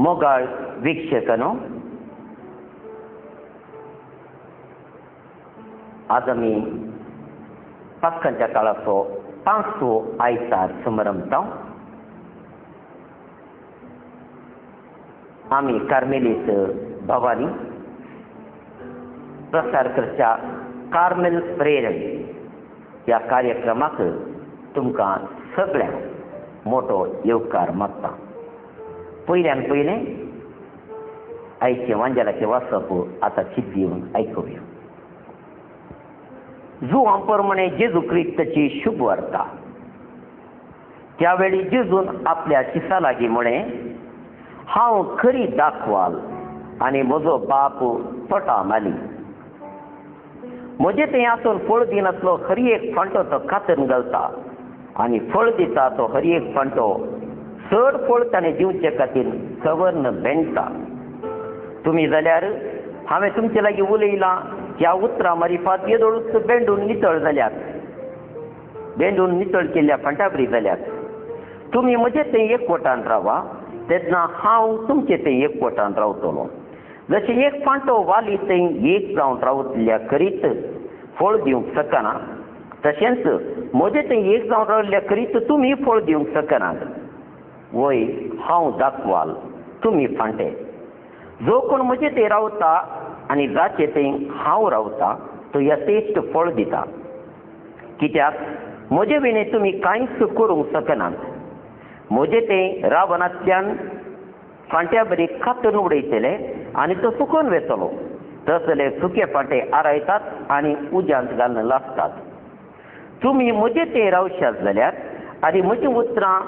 ಮೊಗಾಳ್ ವೀಕ್ಷಕನು आज आमी पासकांच्या काळाचो 5वो आयतार समारंभ आमी कार्मेलीत भवानी प्रसारकर्त्या कार्मेल प्रेरण ह्या कार्यक्रमाक तुमकां सगळ्यांक मोठो येवकार मागता. पयल्यान पयलें आयचे वांजेलाचें वाचप आतां चिंत दिवन आयकुया. जुवांप्रमाणे जेजू क्रिस्ताची शुभ वार्ता. त्यावेळी जेजून आपल्या शिसा लागीं म्हळें, हांव खरी दाखवाल आनी म्हजो बाप तोटा माली. म्हजे थंय आसून फळ दिनातलो हरी एक फांटो तो कातरून घालता आनी फळ दिता तो हरी एक फांटो चड फळ ताणें दिवचे खातीर सवर्ण बेंडटा. तुमी जाल्यार हांवें तुमचे लागीं उलयलां ह्या उतरां मारिफात येदोळूच बेंडून नितळ जाल्यात. बेंडून नितळ केल्ल्या फांटा बरी जाल्यात. तुमी म्हजे थंय एकवटान रावा तेन्ना हांव तुमचे थंय एकवटान रावतलो. जशें एक फांटो वाली थंय एक जावन रावतल्या करीत फळ दिवंक शकना, तशेंच म्हजे थंय एक जावन रावल्ल्या करीत तुमी फळ दिवंक शकनात. वय हांव दाखवाल, तुमी फांटे. जो कोण म्हजे थंय रावता आनी जाचे थंय हांव रावता तो यथेश्ट फळ दिता. कित्याक म्हजे विणे तुमी कांयच करूंक शकनात. म्हजे थंय रावनांतल्यान फांट्या बरी कातरून उडयतले आनी तो सुकून वेतलो. तसले सुके फांटे आरायतात आनी उज्यांत घालून लासतात. तुमी म्हजे थंय रावशात जाल्यार आनी म्हजीं उतरां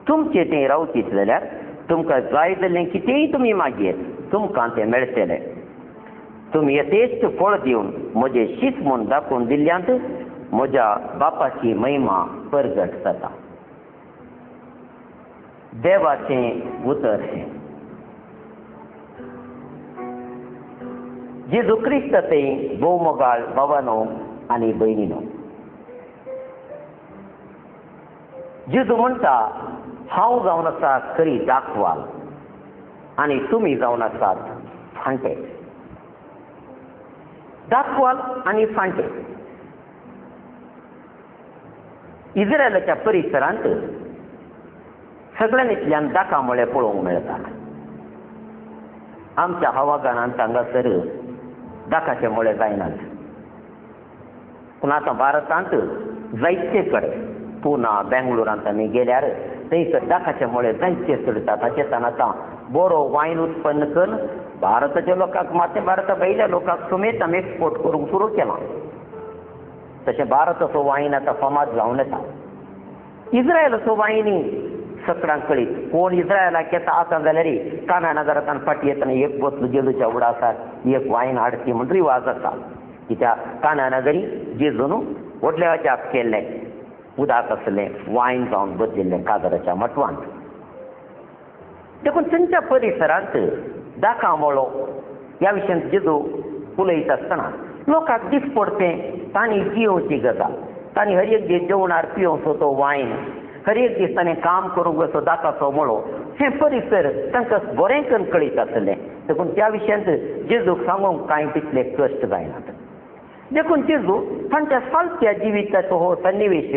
तुमचे थंय रावचीत जाल्यार तुमकां जाय जाल्लें कितेंय तुमी मागयेत तुमकां तें मेळटलें. तुमी यथेश्ट फळ दिवन म्हजें शीत म्हूण दाखोवन दिल्ल्यांत म्हज्या बापाची महिमा परगट जाता. देवाचें उतर हें. जेजू क्रिस्त थंय भोव मोगाळ भावानो आनी भयणीनो. जेजू म्हणटा, हांव जावन आसा खरी दाखवाल आनी तुमी जावन आसात फांटे. दाखवाल आनी फांटे इस्रायलाच्या परिसरांत सगळ्यांतल्यान दाखामळे पळोवंक मेळटा. आमच्या हवागानांत हांगासर दाखाचे मळे जायनात. पूण आतां भारतांत जायते कडेन पुना बेंगळुरांत आमी गेल्यार थंयसर दाखाच्या मुळे जायते चडटा ताचेतान आतां बरो वायन उत्पन्न करून भारताच्या लोकांक मात भारता भायल्या लोकांक समेत आमी एक्सपोर्ट करूंक सुरू केलां. तशें भारताचो वायन आतां फामाद जावन येता. इस्रायलाचो वायनय सगळ्यांक कळीत. कोण इस्रायलाक येता आसा जाल्यार काना नगरांतल्यान फाटीं येतना एक बोतल जेजूच्या उडासाक एक वायन हाडची म्हूण रिवाज आसा. कित्याक काना नगरी जेजून व्हडल्या जाप केल्लें उदक आसलें वायन जावन बदलिल्लें काजराच्या मटवांत. देखून थंयच्या परिसरांत दाखामळो ह्या विशयान जेजू उलयत आसतना लोकांक दीस पडचें तांणी जियोवची गजाल. तांणी हर एक दीस जेवणार पियोवचो तो वायन, हर एक दीस ताणें काम करूंक असो दाखाचो मळो, हें परिसर तांकां बरें करून कळीत आसलें. देखून त्या विशयांत जेजूक सांगूंक कांय तितले कश्ट जायनात. देखून जेजू तांच्या सालत्या जिविताचो हो सन्निवेश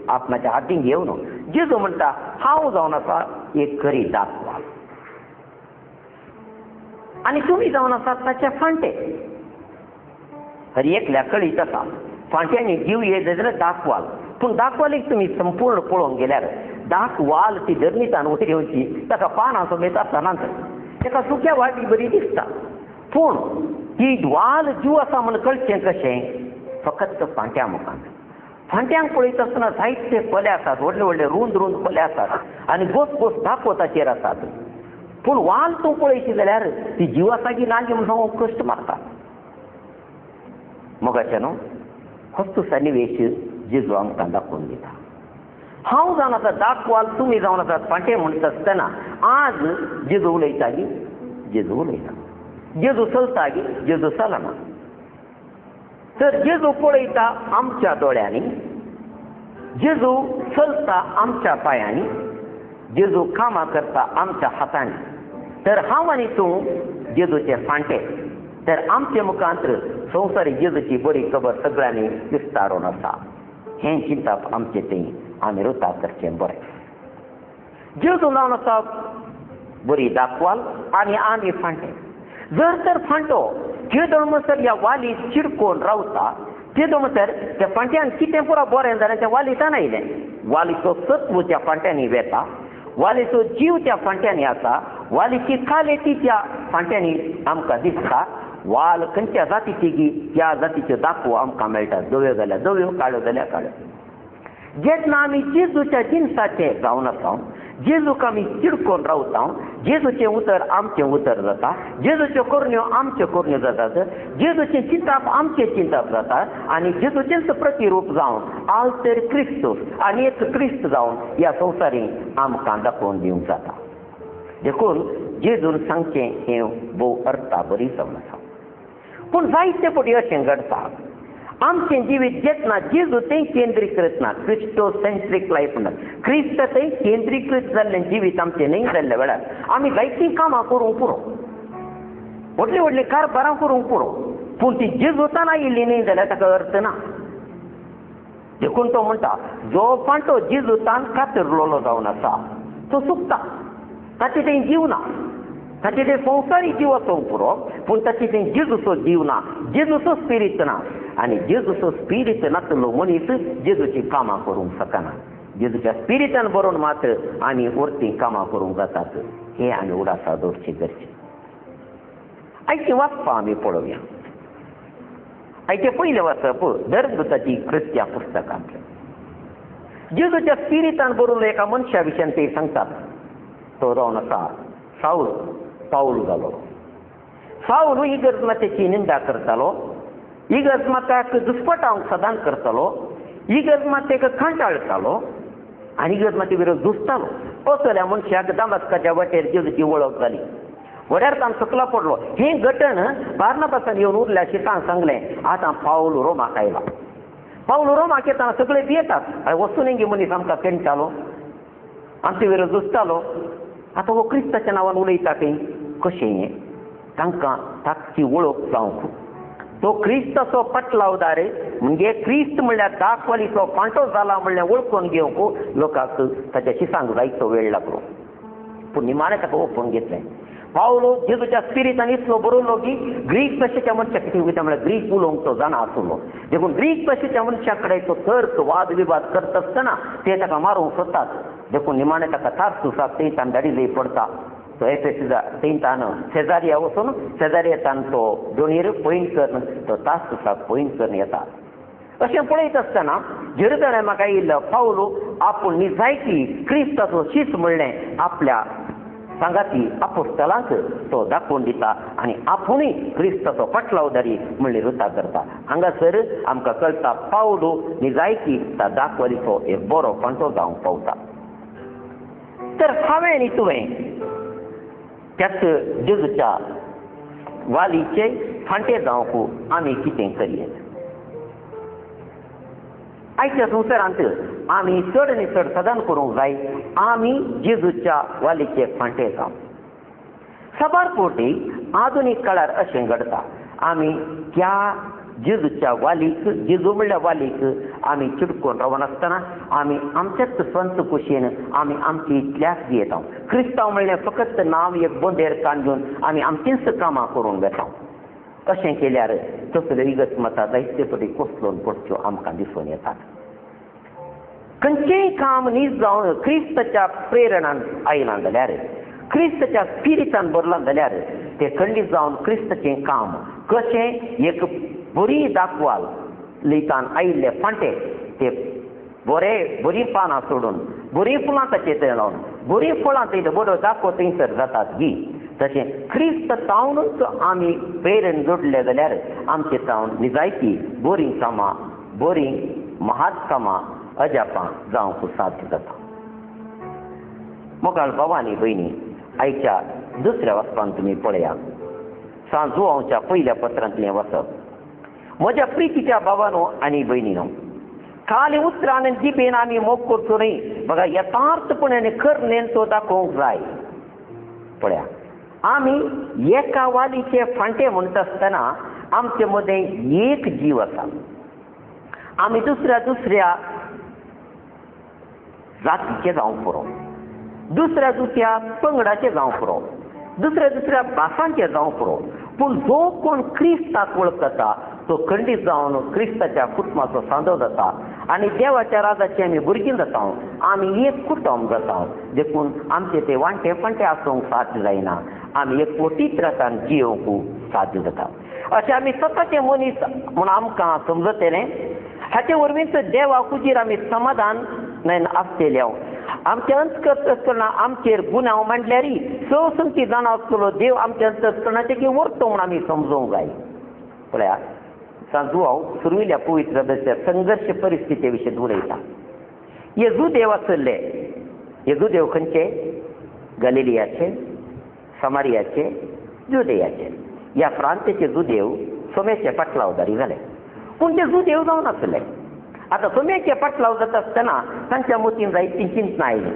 आपणाच्या हातीन घेवन जेजू म्हणटा हांव जावन आसा एक खरी दाखवाल आनी तुमी जावन आसात ताचे फांटे. हर एकल्या कळीत आसा फांट्यांनी जीव येत जाल्यार दाखवाल. पूण दाखवालेक तुमी संपूर्ण पळोवंक गेल्यार दाखवाल ती धर्मितान वयर येवची ताका पानां समेत आसनात. ताका सुक्या वाटी बरी दिसता. पूण ही वाल जीव आसा म्हूण कळचें कशें? फकत फांट्या मुखार. फांट्यांक पळयत आसतना जायते कोले आसात, व्हडले व्हडले रुंद रुंद कोले आसात आनी गोस गोस धापो ताचेर आसात. पूण वाल तूं पळयची जाल्यार ती जीव आसा की ना म्हूण सांगूंक कश्ट मारता. मोगाच्या न्हू होच सन्निवेश जेजू आमकां दाखोवन दिता. हांव जावन आसा दाखवाल, तुमी जावन आसात फांटे म्हणटा आसतना आज जेजू उलयता गी जेजू उलयता, जेजू चलता गी जेजू चलना. तर जेजू पळयता आमच्या दोळ्यांनी, जेजू चलता आमच्या पांयांनी, जेजू कामां करता आमच्या हातांनी. तर हांव आनी तूं जेजूचे फांटे. तर आमचे मुखांत संवसारी जेजूची बरी खबर सगळ्यांनी विस्तारून आसा. हें चिंतप आमचें थंय आमी रुता करचें बरें. जेजू जावन आसा बरी दाखवाल आनी आमी फांटे. जर तर फांटो जेदो म्हणसर ह्या वालीक चिडकोन रावता, तेदो म्हणसर त्या फांट्यान कितें पुरो बरें जालें त्या वालीतान आयलें. वालीचो सत्व त्या फांट्यांनी वेता, वालीचो जीव त्या फांट्यांनी आसा, वालीची कालेती त्या फांट्यांनी आमकां दिसता. वाल खंयच्या जातीची गी त्या जातीच्यो दाखो आमकां मेळटा. दव्यो जाल्यार दव्यो, काळ्यो जाल्यार काळ्यो. जेन्ना आमी जेजूच्या जिन्साचे जावन आसा, जेजूक आमी चिडकोन रावता, जेजूचें उतर आमचें उतर जाता, जेजूच्यो करण्यो आमच्यो करण्यो जातात, जेजूचें चिंतप आमचें चिंतप जाता आनी जेजूचेंच प्रतिरूप जावन आल्तर क्रिस्तूस आनी एक क्रिस्त जावन ह्या संवसारीक आमकां दाखोवन दिवंक जाता. देखून जेजून सांगचें हें भोव अर्था बरी जावन आसा. पूण जायते फावटी अशें घडटा आमचें जिवीत जेन्ना जेजू थंय केंद्रीकृत ना, क्रिस्टो सेंट्रीक लायफ ना, क्रिस्त थंय केंद्रीकृत जाल्लें जिवीत आमचें न्हय जाल्ल्या वेळार आमी जायतीं कामां करूंक पुरो, व्हडलीं व्हडलीं कारबारां करूंक पुरो. पूण ती जेजूतान आयिल्ली न्हय जाल्यार ताका अर्थ ना. देखून तो म्हणटा जो फांटो जेजूतान कातरलेलो जावन आसा तो सुकता. ताचे थंय जीव ना, ताचे थंय संवसारी जीव आसूंक पुरो, पूण ताचे थंय जेजूचो जीव ना, जेजूचो स्पिरीट ना. आनी जेजूचो स्पिरीट नासलो मनीस जेजूची कामां करूंक शकना. जेजूच्या स्पिरिटान बरोवन मात्र आनी उरतीं कामां करूंक जातात. हें आमी उडासा दवरचें गरजेचें. आयचें वाचपां आमी पळोवया. आयचें पयलें वाचप धर्मदूताची कृत्यां पुस्तकांतलें. जेजूच्या स्पिरिटान बरोवन एका मनशा विशयान ते सांगतात. तो जावन आसा साऊल, पाऊल जालो. साऊल इगर्ज मातेची निंदा करतालो, इगर्ज माताक दुस्पटावंक सदांच करतालो, इगर्ज मातेक खंटाळटालो आनी इगर्ज माते विरोध झुजतालो. असल्या मनशाक दामस्काच्या वाटेर जेजूची वळख जाली. वड्यार तान सकला पडलो. हें घटण बार्नबासान येवन उरल्या शितान सांगलें आतां पाऊल रोमाक आयला. पाऊल रोमाक येताना सगळे भियेतात. वचून मनीस आमकां केणटालो, आमचे विरोध झुजतालो. आतां हो क्रिस्ताच्या नांवान उलयता तें कशें हें? तांकां ताची वळख जावंक. तो क्रिस्ताचो पटलावदार म्हणजे क्रिस्त म्हणल्यार दाखवालीचो फांटो जाला म्हणल्यार वळखून घेवंक लोकांक ताच्या शिसांक जायतो वेळ लागलो. पूण निमाणें ताका ओपून घेतलें. पावलो जेजूच्या स्पिरिटान इतलो बरयलो की ग्रीक भाशेच्या मनशाक कितें वयता म्हळ्यार ग्रीक उलोवंक तो जाणा आसलो. देखून ग्रीक भाशेच्या मनशा कडेन तो तर्क वाद विवाद करता आसतना ते ताका मारूंक सोदतात. देखून निमाणे ताका तास सुसाक थंय तान धाडी लई पडटा तो एफेसिसा थंय तान शेजारिया वचून शेजारिया तान तो दोनीर पयस करून तो तास सुसाक पयस करून येता. अशें पळयत आसतना जेरुसलेमाक आयिल्लो पावलो आपूण निजायकी क्रिस्ताचो शीस म्हणलें आपल्या सांगाती आपोस्तलांक तो दाखोवन दिता आनी आपुणूय क्रिस्ताचो पटलावदारी म्हणली रुतां करता. हांगासर आमकां कळटा पावलो निजायकी ता दाखवलीचो एक बरो फांटो जावंक पावता. तर हांवें आनी तुवें त्याच जेजूच्या वालीचे फांटे जावंक आमी कितें करया. आयच्या संवसारांत आमी चड आनी चड सदान करूंक जाय आमी जेजूच्या वालीचे फांटे जावं. सबार फावटी आधुनीक काळार अशें घडटा आमी त्या जेजूच्या वालीक जेजू म्हणल्या वालीक आमी चिडकोन रावनासतना आमी आमच्याच स्वंत कुशीन आमी आमची इतल्याच येता. क्रिस्तांव म्हणलें फकत नांव एक बोंदेर कांडून आमी आमचींच कामां करून घेता. अशें केल्यार तसल्यो इगत जायते फावटी कोसळून पडच्यो आमकां दिसून येतात. खंयचेंय काम नीज जावन क्रिस्ताच्या प्रेरणान आयलां जाल्यार क्रिस्ताच्या स्पिरितान भरलां जाल्यार तें खंडीत जावन क्रिस्ताचें काम कशें एक बरी दाखवाल लिहितान आयिल्ले फांटे ते बरीं पानां सोडून बरीं फुलां ताचेर लावन बरीं फळां थंय बरो दाखो थंयसर जातात गी. तशें क्रिस्त तावनूच आमी प्रेरण जोडले जाल्यार आमचे तावन निजायकी बरीं कामां बरीं महात कामां अजापां जावंक साध्य जाता. मोगाळ भाव आनी भयणी, आयच्या दुसऱ्या वचपान तुमी पळया. सांजुआंवच्या पयल्या पत्रांतलें वचप. म्हज्या प्रितीच्या भावानो आनी भयणीनो, खाली उतरान जिबेन आमी मोग करचो न्ही. बघा यथार्थपणान खरें तो दाखोवंक जाय. पळया आमी एका वालीचे फांटे म्हणटा आसतना आमचे मदें एक जीव आसा. आमी दुसऱ्या दुसऱ्या जातीचे जावंक पुरो, दुसऱ्या दुसऱ्या पंगडाचे जावंक पुरो, दुसऱ्या दुसऱ्या भासांचे जावंक पुरो, पूण जो कोण क्रिस्ताक वळखता तो खंडीत जावन क्रिस्ताच्या कुटुंबाचो सांदो जाता आनी देवाच्या राजाची आमी भुरगीं जाता. आमी एक कुटुंब जाता. देखून आमचे ते वांटे फांटे आसूंक साध्य जायना. आमी एक पोटीत रातान जियोवंक साध्य जाता. अशें आमी स्वताचे मनीस म्हूण आमकां समजतलें. हाचे वरवींच देवा कुजीर आमी समाधान आसतले. आमच्या अंतकरणां आमचेर गुन्यांव मांडल्यारय संवसंती जाणा आसतलो देव आमच्या अंतकरणाचे की व्हरतो म्हूण आमी समजूंक जाय. पळया सांजुआंव सुरविल्ल्या पवित्र ग्रंथाच्या संघर्श परिस्थिती विशीं उलयता. येजू देव आसले. येजू देव खंयचे? गलिलियाचे, समारियाचे, जुदेयाचे. ह्या प्रांताचे जुदेव सोम्याचे पाटलावदारी जाले. पूण ते जुदेव जावन आसले. आतां सोम्याचे पाटलाव जाता आसतना तांच्या मतीन जायतीं चिंतनां आयलीं.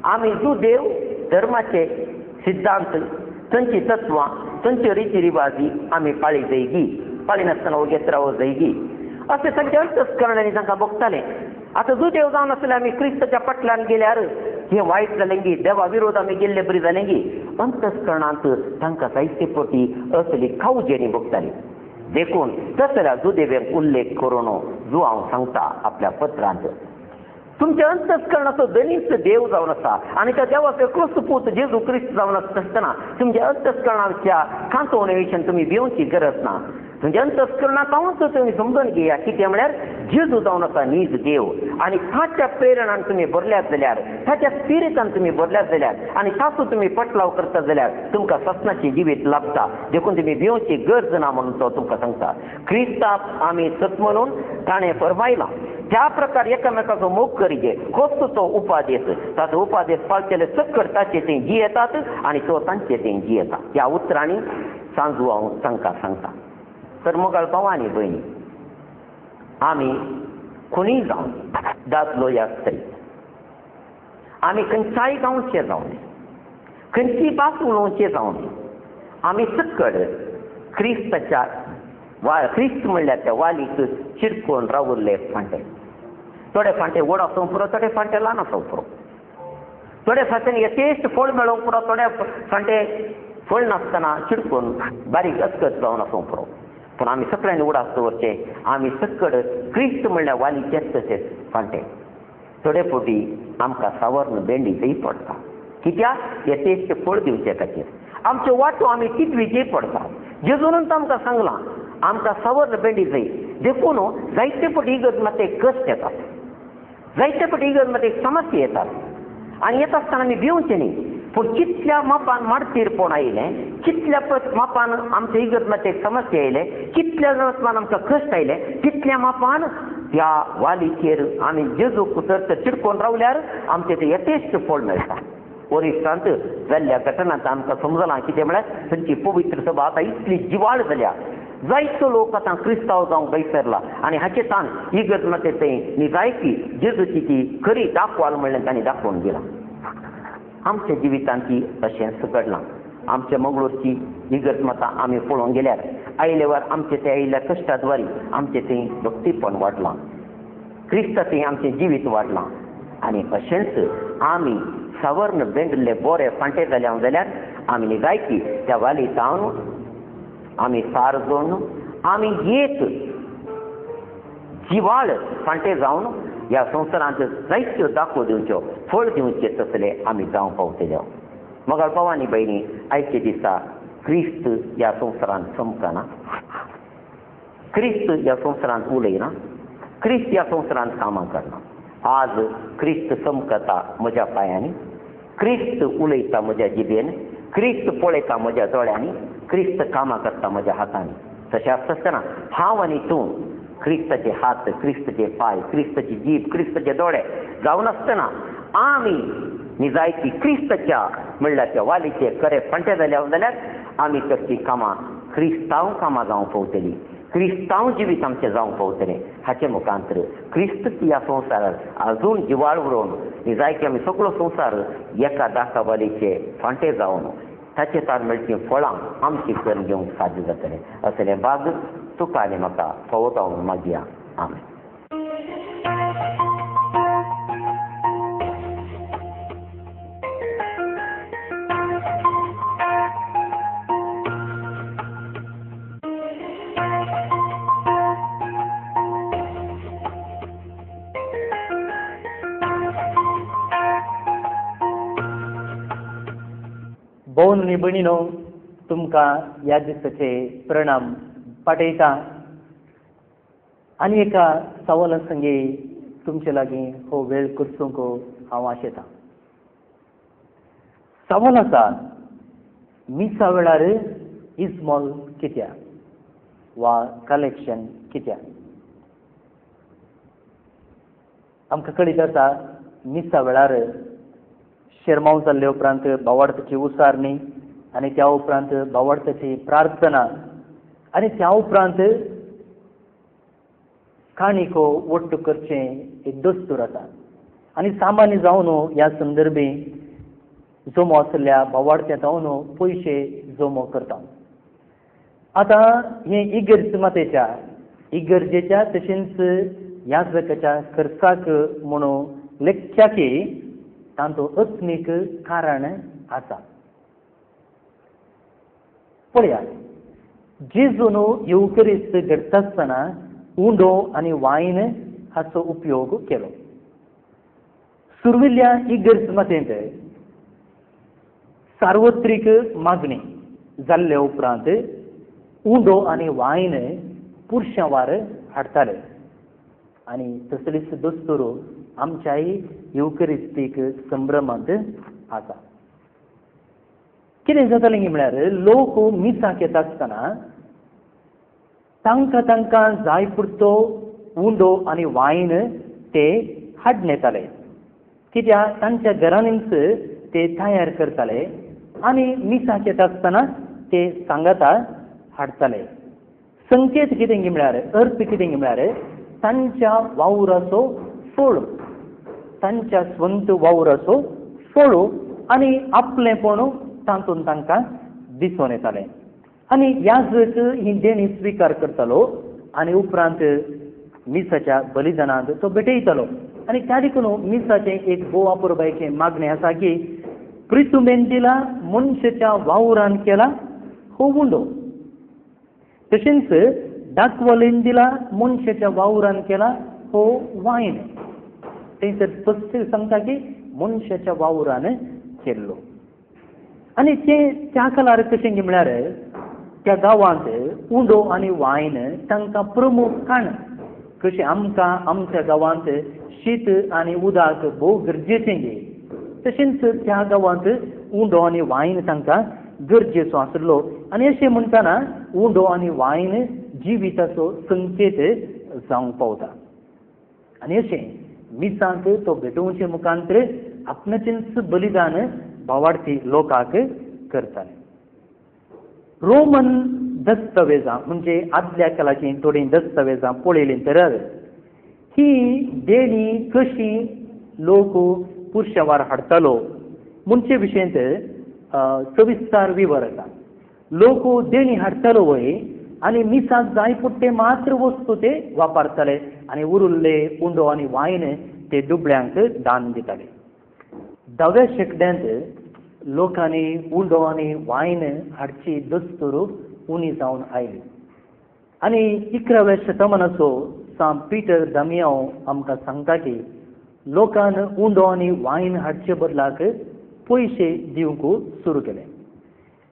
आमी जुदेव धर्माचे सिद्धांत, तांची तत्वां, तांच्यो रिती रिवाजी आमी पाळी जायगी, पाळी नासतना वगेत रावो जायगी अशें तांच्या अंतस्करणांनी तांकां भोगतालें. आतां जुदेव जावन आसले आमी क्रिस्ताच्या पटलान गेल्यार हें वायट जालें गी, देवा विरोध आमी गेल्ले बरी जालें गी. अंतस्करणांत तांकां जायते फावटी असली खावजेनी भोगतालीं. देखून तसल्या जुदेवेक उल्लेख करून जो हांव सांगता आपल्या पत्रांत, तुमच्या अंतस्करणाचो दनीच देव जावन आसा आनी त्या देवाचो एकलोच पूत जेजू क्रिस्त जावन आसतना तुमच्या अंतस्करणाच्या खांचोवणे विशीं तुमी भिवची गरज ना. तुमच्या अंतस्करणाक हांवच तुमी समजून घेया. कितें म्हळ्यार जेजू जावन आसा नीज देव आनी ताच्या प्रेरणान तुमी भरल्यात जाल्यार, ताच्या स्पिरितान तुमी भरल्यात जाल्यार आनी तातूंत तुमी पटलाव करता जाल्यार तुमकां सत्नाची जिवीत लाभता. देखून तुमी भिवची गरज ना म्हणून तो तुमकां सांगता. क्रिस्ताक आमी सत म्हणून ताणें फरमायलां. त्या प्रकार एकामेकाचो मोग करिजे होच तो उपादेश. ताचो उपादेश पाळचेले सकट ताचे थंय जियेतात आनी तो तांचे थंय जियेता. ह्या उतरांनी सांजू हांव तांकां सांगता. तर मोगाळ भाव आनी भयणी, आमी कोणीय जावन दादलो या स्त्री, आमी खंयच्याय गांवचे जावन खंयची भास उलोवचे जावन आमी सकट क्रिस्ताच्या क्रिस्त म्हणल्यार त्या वालीक चिडकोन रावुरले फांटे. थोडे फांटे व्हड आसूंक पुरो, थोडे फांटे ल्हान आसूंक पुरो. थोडे फाटेन यथेश्ट फळ मेळोवंक पुरो, थोडे फांटे फळ नासतना चिडकोन बारीक अचकत जावन आसूंक पुरो. पूण आमी सगळ्यांनी उडास दवरचे. आमी सकट क्रिस्त म्हणल्यार वालीचेच तशेंच फांटे. थोडे फावटी आमकां सावर्ण भेंडी जाय पडटा, कित्याक येतेशें फळ दिवचे खातीर आमच्यो वाटो आमी चिंतवेची पडटा. जेजूनच आमकां सांगलां आमकां सावर्ण भेंडी जाय. देखून जायते फावटी इगर्ज मात कश्ट येतात, जायते फावटी इगर्ज मात समस्या येतात, आनी येता आसतना आमी भिवचें न्ही. पूण कितल्या मापान माडतीरपण आयलें, कितल्या मापान आमच्या इगर्ज मात समस्या येयले, कितल्या मापान आमकां कश्ट आयले, तितल्या मापान त्या वालीचेर आमी जेजू कुसर चिडकोन रावल्यार आमचें तें यथेश्ट फळ मेळटा. वरिश्ठांत जाल्ल्या घटनांत आमकां समजलां कितें म्हळ्यार थंयची पवित्र सभा आतां इतली जिवाळ जाल्या, जायतो लोक आतां क्रिस्तांव जावंक बैसरला, आनी हाचे तान इगर्ज मात थंय निजायकी जेजूची ती खरी दाखवाल म्हणलें तांणी दाखोवन दिलां. आमच्या जिवितांत अशेंच घडलां. आमच्या मंगळूरची इगर्ज माता आमी पळोवंक गेल्यार आयले वार आमचे ते आयिल्ल्या कश्टाद्वारी आमचें थंय भक्तीपण वाडलां, क्रिस्ता थंय आमचें जिवीत वाडलां. आनी अशेंच आमी सावर्ण भेंडले बरे फांटे जाल्या जाल्यार आमी निजायकी त्या वाली जावन आमी सार जोडून आमी एक जिवाळ फांटे जावन ह्या संवसारांत जायत्यो दाखो दिवच्यो, फळ दिवचे तसले आमी जावंक पावतल्यो. मगाळ भावांनी भयणी, आयचे दिसा क्रिस्त ह्या संवसारांत चमकना, क्रिस्त ह्या संवसारांत उलयना, क्रिस्त ह्या संवसारांत कामां करना. आज क्रिस्त चमकता म्हज्या पांयांनी, क्रिस्त उलयता म्हज्या जिबेन, क्रिस्त पळयता म्हज्या दोळ्यांनी, क्रिस्त कामां करता म्हज्या हातांनी. तशें आसतना हांव आनी तूं क्रिस्ताचे हात, क्रिस्ताचे पाय, क्रिस्ताची जीब, क्रिस्ताचे दोळे जावन आसतना आमी निजायती क्रिस्ताच्या म्हणल्यार त्या वालीचे खरे फांटे जाल्या जाल्यार आमी करची कामां क्रिस्तांव कामां जावंक पावतलीं, क्रिस्तांव जिवीत आमचें जावंक पावतलें. हाचे मुखांतर क्रिस्त ह्या संवसारांत आजून जिवाळ उडोवन निजायकी आमी सगळो संवसार एका दाखावालीचे फांटे जावन ताचे तार मेळचीं फळां आमची करून घेवंक साध्य जातलें. असले भाग तुका आनी म्हाका फोवो जावन मागया. आमेन. भोवन आनी भयणीनो, तुमकां ह्या दिसाचे प्रणाम पाठयता आनी एका सवाला संगे तुमचे लागीं हो वेळ करचूंक हांव आशेतां. सवाल आसा, मिसा वेळार इस्मॉल कित्याक वा कलेक्शन कित्याक? आमकां कळीत आसा मिसा वेळार शिरमांव जाल्ले उपरांत भावार्थाची उसारणी आनी त्या उपरांत भावार्थाची प्रार्थना आनी त्या उपरांत काणिको वट्ट करचें एक दस्तूर आसा. आनी सामान्य जावन ह्या संदर्भी जमो आसल्या भावार्थ्यांत हांव पयशे जमो करता. आतां हे इगर्ज मातेच्या इगर्जेच्या तशेंच ह्या जगाच्या खर्चाक म्हणून लेख्याकी तांचो अत्मीक कारण आसा. पळयात, जेजून येवकरीस्त घडटा आसतना उंडो आनी वायन हाचो उपयोग केलो. सुरविल्ल्या इगर्ज मातेंत सार्वत्रीक मागणी जाल्ल्या उपरांत उंडो आनी वायन पुरुशां वार हाडटाले आनी तसलीच दस्तूर आमच्याय येवकरिस्तीक संभ्रमांत आसा. कितें जातालें म्हळ्यार लोक मिसाक येता आसतना तांकां जाय पुरतो उंडो आनी वायन ते हाडून येताले, कित्याक तांच्या घरांनीच ते तयार करताले आनी मिसाक येता आसतना ते सांगाता हाडटाले. संकेत कितें म्हळ्यार, अर्थ कितें म्हळ्यार तांच्या वावराचो फळ, तांच्या स्वंत वावराचो फळ आनी आपलेपण तातूंत तांकां दिसून येतालें. आनी याजक ही देणी स्विकार करतालो आनी उपरांत मिसाच्या बलिदानांत तो भेटयतालो. आनी त्या देखून मिसाचें एक भोव अपुरबायेचें मागणें आसा की प्रितुमेन दिला मनशाच्या वावरान केला हो उंडो, तशेंच दाखवलेन दिला मनशाच्या वावरान केला हो वायन. थंयसर स्पश्ट सांगता की मनशाच्या वावरान केल्लो. आनी त्या काळार कशें म्हळ्यार त्या गांवांत उंडो आनी वायन तांकां प्रमुख खाण. कशें आमकां आमच्या गांवांत शीत आनी उदक भोव गरजेचें गे, तशेंच त्या गांवांत उंडो आनी वायन तांकां गरजेचो आसलो. आनी अशें म्हणटाना उंडो आनी वायन जिविताचो संकेत जावंक पावता. आनी अशें मिसांक तो भेटोवचे मुखांतर आपणाचेंच बलिदान भावार्थी लोकांक करताले. रोमन दस्तावेजां म्हणजे आदल्या काळाची थोडी दस्तावेजां पळयलीं तर ही देणी कशी लोक पुरुषावार हाडटालो म्हणचे विशयंत सविस्तार विवर आसा. लोक देणी हाडटालो वय आनी मिसाक जाय पडटे मात्र वस्तू ते वापरताले आनी उरिल्ले उंडो आनी वायन ते दुबळ्यांक दान दिताले. 10व्या शेंकड्यांत लोकांनी उंडो आनी वायन हाडची दस्तूर उणी जावन आयली. आनी 11व्या शतमानाचो सांत पिटर दामियांव आमकां सांगता की लोकांन उंडो आनी वायन हाडचे बदलाक पयशे दिवंक सुरू केले.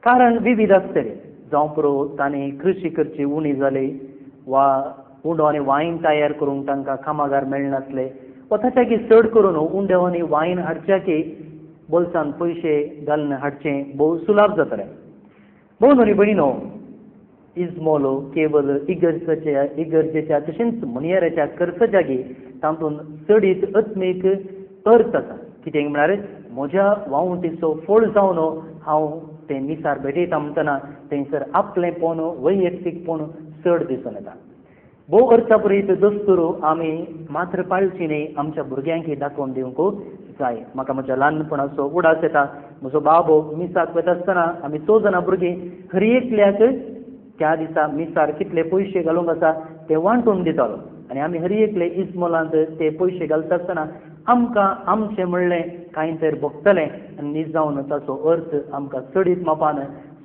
कारण विविध आसतले, जावं पुरो तांणी कृशी करची उणी जाली, वा उंडो आनी वायन तयार करूंक तांकां कामागार मेळनासले, वा ताच्याकी चड करून उंडो आनी वायन हाडच्याकी बोल्सान पयशे घालून हाडचें भोव सुलाभ जातालें. भोव न्हय भयणीनो, इजमोलो केवल इगर्जेच्या तशेंच मनियराच्या खर्च जागी तातूंत चडीत आत्मीक अर्थ आसा. कित्याक म्हळ्यार म्हज्या वावुटीचो फळ जावन हांव तें मिसार भेटयता म्हणटना थंयसर आपलेंपण वैयक्तीकपण चड दिसून येता. भोव अर्थापुरीत दस्तूर आमी मात्र पाळची न्ही, आमच्या भुरग्यांक दाखोवन दिवंक जाय. म्हाका म्हज्या ल्हानपणाचो उडास येता. म्हजो बाबो मिसाक वता आसतना आमी 6 जाणां भुरगीं हर एकल्याक त्या दिसा मिसार कितले पयशे घालूंक आसा ते वांटून दितालो. आनी आमी हर एकले इस्मोलांत ते पयशे घालता आसतना आमकां आमचें म्हणलें कांय तर भोगतलें आनी न्हीद जावन ताचो अर्थ आमकां चडीत मापान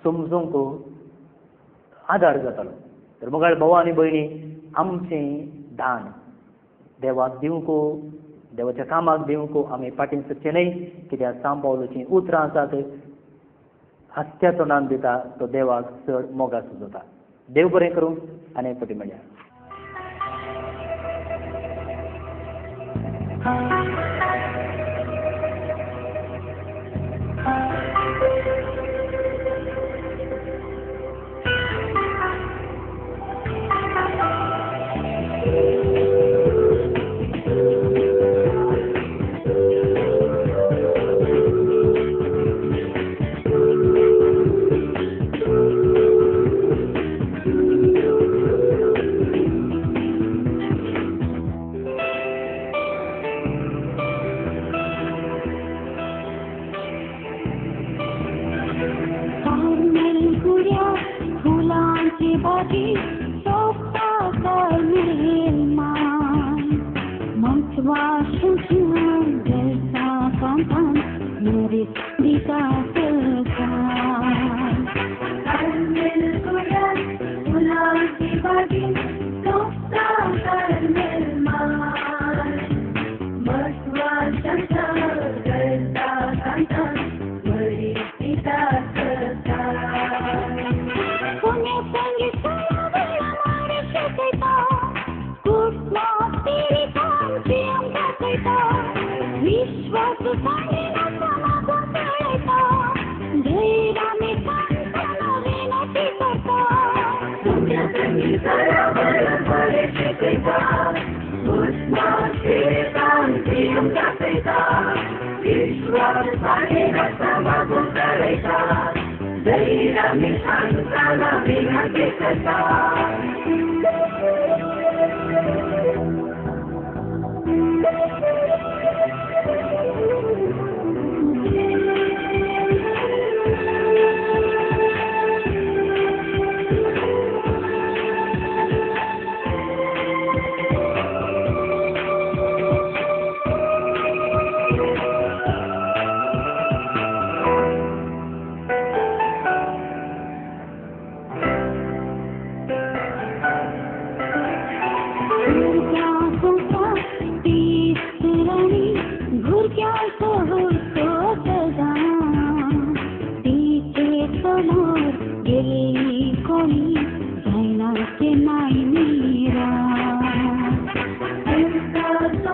समजूंक आदार जातालो. तर मोगाळ भाव आनी भयणी, आमचें दान देवाक दिवंक, देवाच्या कामाक दिवंक आमी फाटीं सरचें न्हय. कित्याक सांत पावलोचीं उतरां आसात, हास्त्या तोंडान दिता तो देवाक चड मोगाचो जाता. देव बरें करूं. आनी एक फावटी मेळया.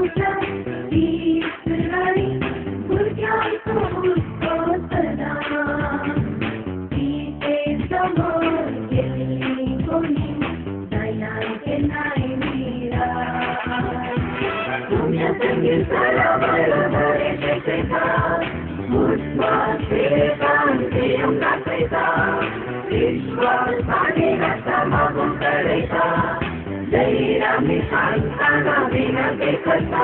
पूजा हीच राणी भुरग्यांचो उत्सव सदा तिचे समोर गेली कोणी दयान केलाय मीरा तुमच्या संगीत सरावर बरे शेकयता उस्वास शांती दाखयता विश्वास आणि रस्ता मागून कळयता जय रामी सांगताना विनंती करता